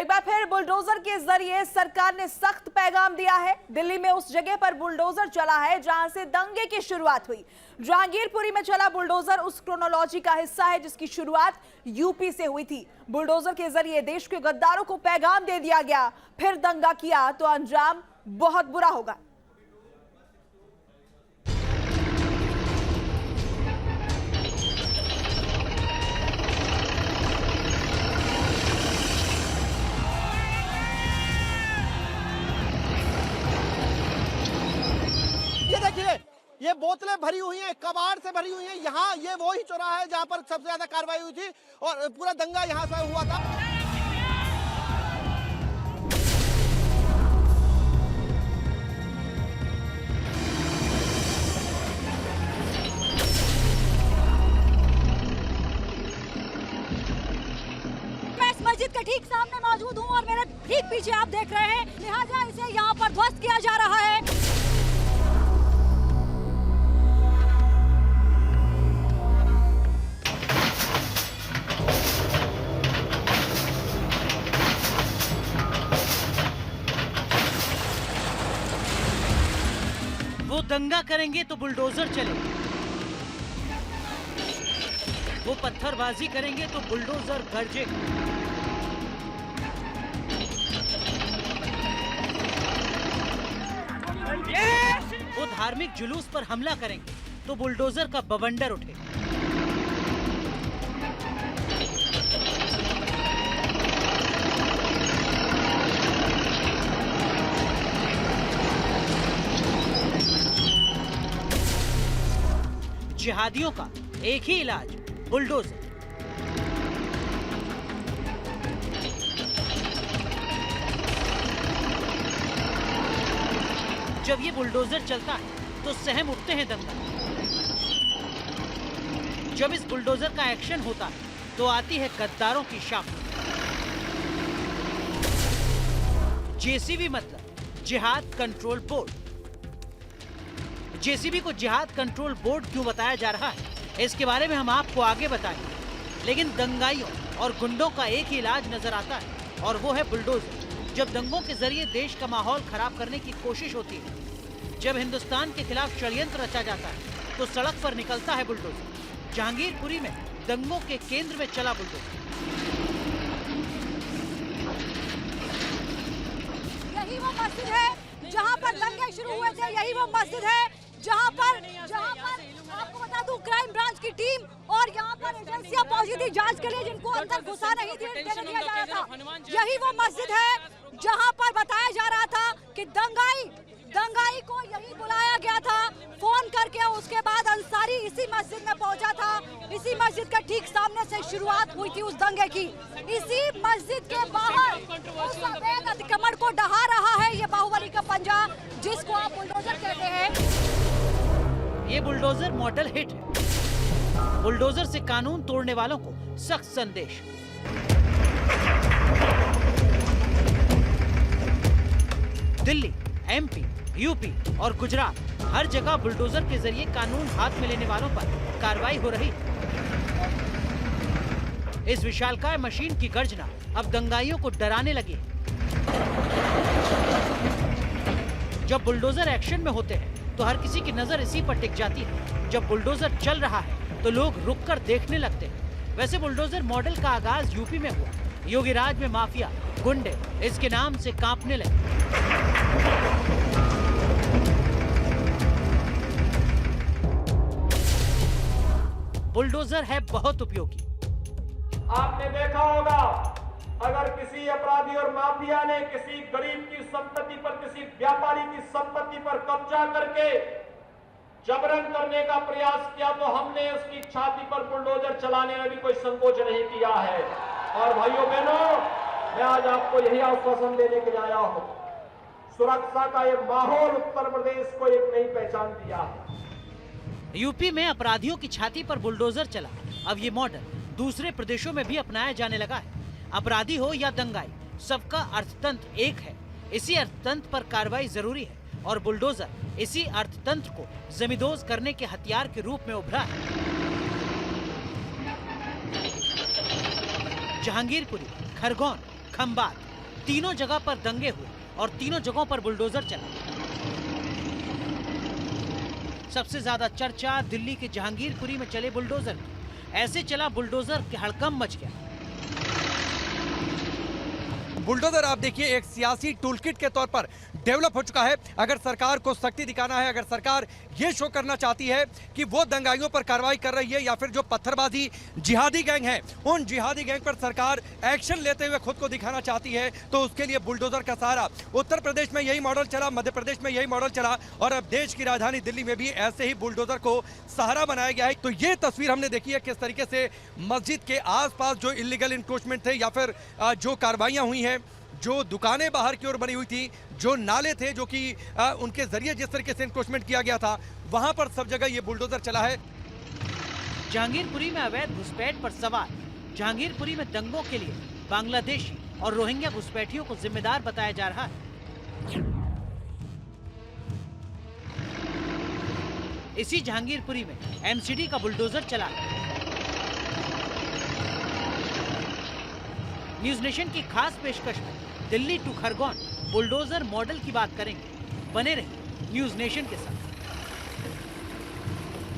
एक बार फिर बुलडोजर के जरिए सरकार ने सख्त पैगाम दिया है। दिल्ली में उस जगह पर बुलडोजर चला है जहां से दंगे की शुरुआत हुई। जहांगीरपुरी में चला बुलडोजर उस क्रोनोलॉजी का हिस्सा है जिसकी शुरुआत यूपी से हुई थी। बुलडोजर के जरिए देश के गद्दारों को पैगाम दे दिया गया, फिर दंगा किया तो अंजाम बहुत बुरा होगा। ये बोतलें भरी हुई हैं, कबाड़ से भरी हुई हैं। यहाँ ये वो ही चौराहा है जहाँ पर सबसे ज्यादा कार्रवाई हुई थी और पूरा दंगा यहाँ से हुआ था। मैं इस मस्जिद के ठीक सामने मौजूद हूँ और मेरे ठीक पीछे आप देख रहे हैं, लिहाजा इसे यहाँ पर ध्वस्त किया जा रहा है। वो दंगा करेंगे तो बुलडोजर चलेगा, वो पत्थरबाजी करेंगे तो बुलडोजर गरजेगा। वो धार्मिक जुलूस पर हमला करेंगे तो बुलडोजर का बवंडर उठेगा। जिहादियों का एक ही इलाज, बुलडोजर। जब ये बुलडोजर चलता है तो सहम उठते हैं दंगा। जब इस बुलडोजर का एक्शन होता है तो आती है गद्दारों की शाख। जेसीबी मतलब जिहाद कंट्रोल बोर्ड। जेसीबी को जिहाद कंट्रोल बोर्ड क्यों बताया जा रहा है, इसके बारे में हम आपको आगे बताएंगे। लेकिन दंगाइयों और गुंडों का एक ही इलाज नजर आता है और वो है बुलडोजर। जब दंगों के जरिए देश का माहौल खराब करने की कोशिश होती है, जब हिंदुस्तान के खिलाफ षड्यंत्र रचा जाता है, तो सड़क पर निकलता है बुलडोजर। जहांगीरपुरी में दंगों के केंद्र में चला बुलडोजर। यही वो मस्जिद है जहाँ पर दंगे शुरू हुए थे, यही वो मस्जिद है जहाँ पर आपको बता दूं क्राइम ब्रांच की टीम और यहाँ पर एजेंसियां पहुंची थी जांच के लिए, जिनको अंदर घुसा नहीं देने दिया जा रहा था। यही वो मस्जिद है जहाँ पर बताया जा रहा था कि दंगाई को यही बुलाया गया था फोन करके। उसके बाद अंसारी इसी मस्जिद में पहुंचा था। इसी मस्जिद के ठीक सामने से शुरुआत हुई थी उस दंगे की। इसी मस्जिद के बाहर उस अवैध अतिक्रमण को ढहा रहा है ये बाहुबली का पंजा, जिसको आप बुलडोजर कहते हैं। ये बुलडोजर मॉडल हिट है। बुलडोजर से कानून तोड़ने वालों को सख्त संदेश। दिल्ली, एमपी, यूपी और गुजरात, हर जगह बुलडोजर के जरिए कानून हाथ में लेने वालों पर कार्रवाई हो रही है। इस विशालकाय मशीन की गर्जना अब दंगाइयों को डराने लगी है। जब बुलडोजर एक्शन में होते हैं तो हर किसी की नजर इसी पर टिक जाती है। जब बुलडोजर चल रहा है तो लोग रुककर देखने लगते हैं। वैसे बुलडोजर मॉडल का आगाज यूपी में हुआ। योगी राज में माफिया, गुंडे इसके नाम से कांपने लगे। बुलडोजर है बहुत उपयोगी। आपने देखा होगा, अगर किसी अपराधी और माफिया ने किसी गरीब की संपत्ति पर, किसी व्यापारी की संपत्ति पर कब्जा करके जबरन करने का प्रयास किया तो हमने उसकी छाती पर बुलडोजर चलाने में भी कोई संकोच नहीं किया है। और भाइयों बहनों, मैं आज आपको यही आश्वासन देने के लिए आया हूं। सुरक्षा का ये माहौल उत्तर प्रदेश को एक नई पहचान दिया है। यूपी में अपराधियों की छाती पर बुलडोजर चला। अब ये मॉडल दूसरे प्रदेशों में भी अपनाया जाने लगा है। अपराधी हो या दंगाई, सबका अर्थतंत्र एक है। इसी अर्थतंत्र पर कार्रवाई जरूरी है और बुलडोजर इसी अर्थतंत्र को जमींदोज करने के हथियार के रूप में उभरा है। जहांगीरपुरी, खरगोन, खंबात, तीनों जगह पर दंगे हुए और तीनों जगहों पर बुलडोजर चला। सबसे ज्यादा चर्चा दिल्ली के जहांगीरपुरी में चले बुलडोजर की। ऐसे चला बुलडोजर कि हड़कंप मच गया। बुलडोजर आप देखिए एक सियासी टूलकिट के तौर पर डेवलप हो चुका है। अगर सरकार को शक्ति दिखाना है, अगर सरकार ये शो करना चाहती है कि वो दंगाइयों पर कार्रवाई कर रही है या फिर जो पत्थरबाजी जिहादी गैंग है, उन जिहादी गैंग पर सरकार एक्शन लेते हुए खुद को दिखाना चाहती है, तो उसके लिए बुलडोजर का सहारा। उत्तर प्रदेश में यही मॉडल चला, मध्य प्रदेश में यही मॉडल चला और अब देश की राजधानी दिल्ली में भी ऐसे ही बुलडोजर को सहारा बनाया गया है। तो ये तस्वीर हमने देखी है किस तरीके से मस्जिद के आसपास जो इलीगल इंक्रोचमेंट थे या फिर जो कार्रवाइयां हुई हैं, जो दुकानें बाहर की ओर बनी हुई थी, जो नाले थे जो कि उनके जरिए जिस तरीके से इंक्रोचमेंट किया गया था, वहां पर सब जगह ये बुलडोजर चला है। जहांगीरपुरी में अवैध घुसपैठ पर सवाल। जहांगीरपुरी में दंगों के लिए बांग्लादेशी और रोहिंग्या घुसपैठियों को जिम्मेदार बताया जा रहा है। इसी जहांगीरपुरी में एमसीडी का बुलडोजर चला है। न्यूज नेशन की खास पेशकश में Delhi to Khargone bulldozer model की बात करेंगे। बने रहिए न्यूज नेशन के साथ।